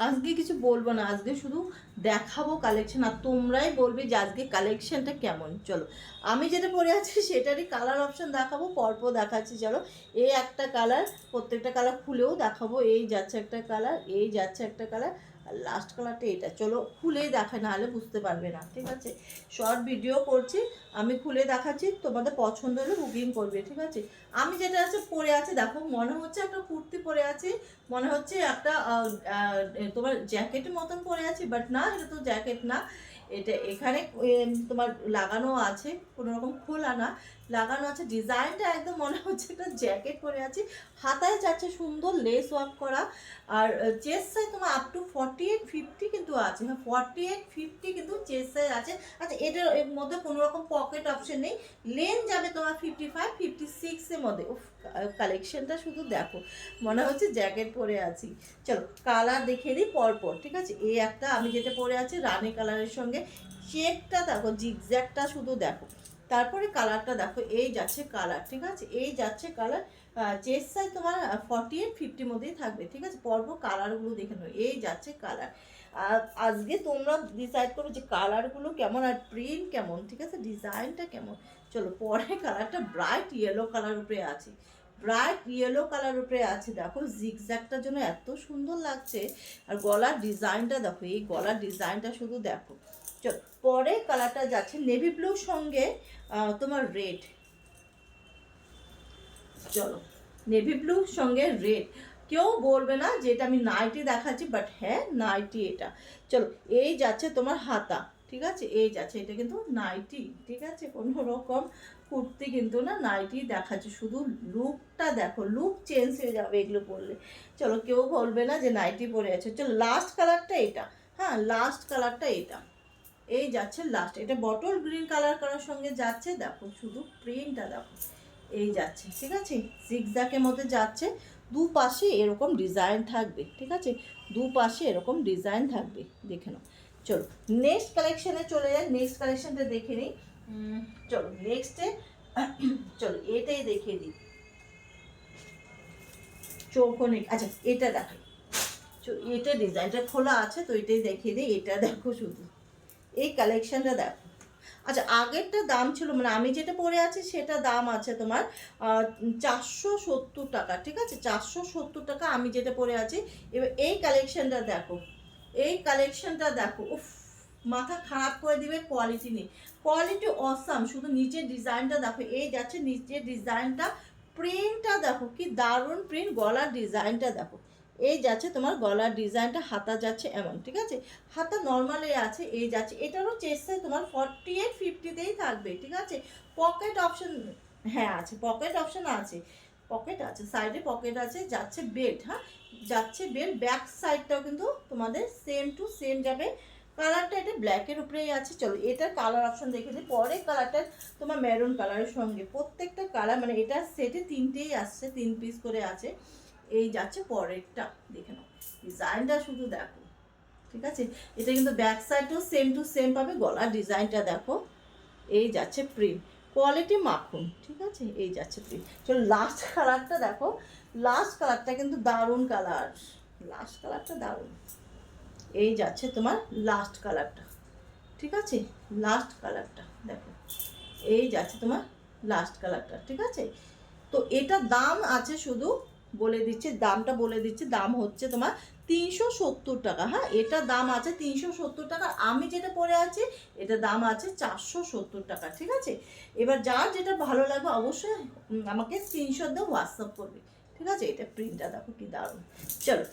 আজকে কিছু বলবো না, আজকে শুধু দেখাবো কালেকশন, আর তোমরাই বলবে যে আজকে কালেকশনটা কেমন। চলো, আমি যেটা পরে আছি সেটারই কালার অপশন দেখাবো, পরপর দেখাচ্ছি। চলো, এই একটা কালার, প্রত্যেকটা কালার খুলেও দেখাবো। এই যাচ্ছে একটা কালার, এই যাচ্ছে একটা কালার, আর লাস্ট কালারটা এটা। চলো খুলেই দেখা, না হলে বুঝতে পারবে না, ঠিক আছে? শর্ট ভিডিও করছি, আমি খুলে দেখাচ্ছি, তোমাদের পছন্দ হলে বুকিং করবে, ঠিক আছে? আমি যেটা আছে পরে আছি, দেখো মনে হচ্ছে একটা কুর্তি পরে আছি, মনে হচ্ছে একটা তোমার জ্যাকেটের মতন পরে আছি, বাট না, এটা তো জ্যাকেট না। এটা এখানে তোমার লাগানো আছে, কোনো রকম খোলা না, লাগানো আছে। ডিজাইনটা একদম মনে হচ্ছে একটা জ্যাকেট পরে আছি। হাতায় যাচ্ছে সুন্দর লেস ওয়ার্ক করা, আর চেস্ট সাইজ তোমার আপ টু 48-50 কিন্তু আছে। হ্যাঁ, 48-50 কিন্তু চেস্ট সাইজ আছে। আচ্ছা, এটার এর মধ্যে কোনো রকম পকেট অপশন নেই। লেন যাবে তোমার 55-56-এর মধ্যে। উফ, কালেকশনটা শুধু দেখো, মনে হচ্ছে জ্যাকেট পরে আছি। চলো কালার দেখিয়ে দিই পরপর, ঠিক আছে? এই একটা আমি যেটা পরে আছি রানি কালারের সঙ্গে, চেকটা দেখো, জিগজ্যাগটা শুধু দেখো। তারপরে কালারটা দেখো, এই যাচ্ছে কালার, ঠিক আছে? এই যাচ্ছে কালার। চেস্ট সাইজ তোমার 48-50 মধ্যেই থাকবে, ঠিক আছে? পরপর কালারগুলো দেখে নাও, এই যাচ্ছে কালার। আর আজকে তোমরা ডিসাইড করো যে কালারগুলো কেমন আর প্রিন্ট কেমন, ঠিক আছে? ডিজাইনটা কেমন। চলো, পরে কালারটা ব্রাইট ইয়েলো কালার উপরে আছে, ব্রাইট ইয়েলো কালার উপরে আছে। দেখো জিগজ্যাগটার জন্য এত সুন্দর লাগছে। আর গলার ডিজাইনটা দেখো, এই গলার ডিজাইনটা শুধু দেখো। চলো, পরে কালারটা যাচ্ছে নেভি ব্লুর সঙ্গে তোমার রেড। চলো, নেভি ব্লুর সঙ্গে রেড। কেউ বলবে না যে এটা আমি নাইটি দেখাচ্ছি, বাট হ্যাঁ নাইটি এটা। চলো, এই যাচ্ছে তোমার হাতা, ঠিক আছে? এই যাচ্ছে, এটা কিন্তু নাইটি, ঠিক আছে? কোনো রকম কুর্তি কিন্তু না, নাইটি দেখাচ্ছে। শুধু লুকটা দেখো, লুক চেঞ্জ হয়ে যাবে এগুলো পরলে। চলো, কেউ বলবে না যে নাইটি পরে আছে। চলো, লাস্ট কালারটা এটা। হ্যাঁ, লাস্ট কালারটা এটা। এই যাচ্ছে লাস্ট, এটা বটল গ্রিন কালার করার সঙ্গে যাচ্ছে। দেখো শুধু প্রিন্টটা দেখো, এই যাচ্ছে, ঠিক আছে? জিগজ্যাগের মধ্যে যাচ্ছে, দুপাশে এরকম ডিজাইন থাকবে, ঠিক আছে? দুপাশে এরকম ডিজাইন থাকবে, দেখে নাও। চলো নেক্সট কালেকশানে চলে যাই, নেক্সট কালেকশানটা দেখে নিই। চলো নেক্সটে, চলো এটাই দেখিয়ে দিই। চৌকোনে, আচ্ছা এটা দেখাই। এটা ডিজাইনটা খোলা আছে তো, এটাই দেখিয়ে দিই। এটা দেখো শুধু, এই কালেকশানটা দেখো। আচ্ছা, আগেরটা দাম ছিল, মানে আমি যেটা পরে আছি সেটা দাম আছে তোমার 470 টাকা, ঠিক আছে? 470 টাকা আমি যেটা পরে আছি। এবার এই কালেকশনটা দেখো, এই কালেকশনটা দেখো, উফ, মাথা খারাপ করে দিবে, কোয়ালিটি নেই। কোয়ালিটি অসাম, শুধু নিচের ডিজাইনটা দেখো, এই যাচ্ছে নিচের ডিজাইনটা, প্রিন্টটা দেখো কি দারুণ প্রিন্ট, গলার ডিজাইনটা দেখো। এই যাচ্ছে তোমার গলার ডিজাইনটা, হাতা যাচ্ছে এমন, ঠিক আছে? হাতা নর্মালে আছে, এই যাচ্ছে। এটারও চেস্ট সাইজ তোমার 48-50তেই থাকবে, ঠিক আছে? পকেট অপশন, হ্যাঁ আছে, পকেট অপশন আছে, পকেট আছে, সাইডে পকেট আছে। যাচ্ছে বেল্ট, হ্যাঁ যাচ্ছে বেল্ট। ব্যাক সাইডটাও কিন্তু তোমাদের সেম টু সেম যাবে। কালারটা এটা ব্ল্যাকের উপরেই আছে। চলো, এটার কালার অপশন দেখে দিই। পরে কালারটা তোমার মেরুন কালারের সঙ্গে, প্রত্যেকটা কালার মানে এটা সেটে তিনটেই আসছে, 3 পিস করে আছে। এই যাচ্ছে পরেরটা, দেখে নাও ডিজাইনটা শুধু দেখো, ঠিক আছে? এটা কিন্তু ব্যাক সাইডও সেম টু সেম পাবে। গলার ডিজাইনটা দেখো, এই যাচ্ছে প্রিন্ট, কোয়ালিটি মাখন, ঠিক আছে? এই যাচ্ছে প্রিন্ট। চলো লাস্ট কালারটা দেখো, লাস্ট কালারটা কিন্তু দারুণ কালার, লাস্ট কালারটা দারুণ। এই যাচ্ছে তোমার লাস্ট কালারটা, ঠিক আছে? লাস্ট কালারটা দেখো, এই যাচ্ছে তোমার লাস্ট কালারটা, ঠিক আছে? তো এটা দাম আছে শুধু, বলে দিচ্ছি দামটা, বলে দিচ্ছি দাম হচ্ছে তোমার 370 টাকা। হ্যাঁ, এটা দাম আছে 370 টাকা। আমি যেটা পরে আছি এটা দাম আছে 470 টাকা, ঠিক আছে? এবার যার যেটা ভালো লাগবে অবশ্যই আমাকে স্ক্রিনশট দিয়ে হোয়াটসঅ্যাপ করবে, ঠিক আছে? এটা প্রিন্টটা দেখো কি দারুণ। চলো,